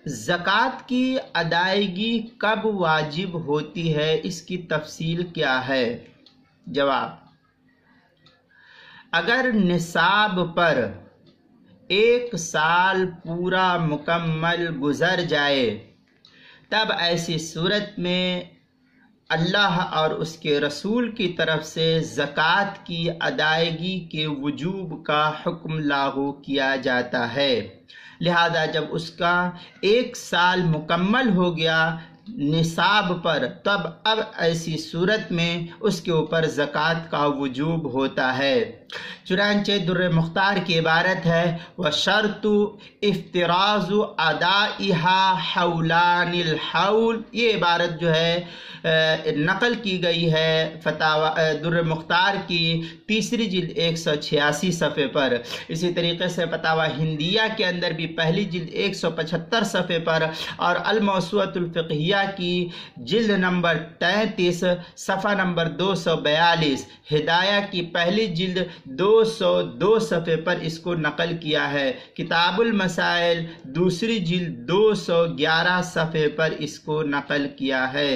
زکوٰۃ کی ادائیگی کب واجب ہوتی ہے، اس کی تفصیل کیا ہے؟ جواب: اگر نصاب پر 1 سال پورا مکمل گزر جائے تب ایسی صورت میں اللہ اور اس کے رسول کی طرف سے زکوٰۃ کی ادائیگی کے وجوب کا حکم لاگو کیا جاتا ہے۔ لہذا جب اس کا 1 سال مکمل ہو گیا نصاب پر، تب اب ایسی صورت میں اس کے اوپر زکوٰۃ کا وجوب ہوتا ہے۔ چنانچہ در مختار کی عبارت ہے وَشَرْطُ افتراض اَدَائِهَا حَوْلَانِ الْحَوْلِ، یہ عبارت جو ہے نقل کی گئی ہے در مختار کی 3 جلد 186 صفحے پر۔ اسی طریقے سے فتاوی ہندیہ کے اندر بھی 1 جلد 175 صفحے پر، اور الموسوعۃ الفقہیہ کی جلد نمبر 33 صفحہ نمبر 242، ہدایہ کی 1 جلد 202 صفحے پر اس کو نقل کیا ہے۔ کتاب المسائل 2 جلد 211 صفحے پر اس کو نقل کیا ہے۔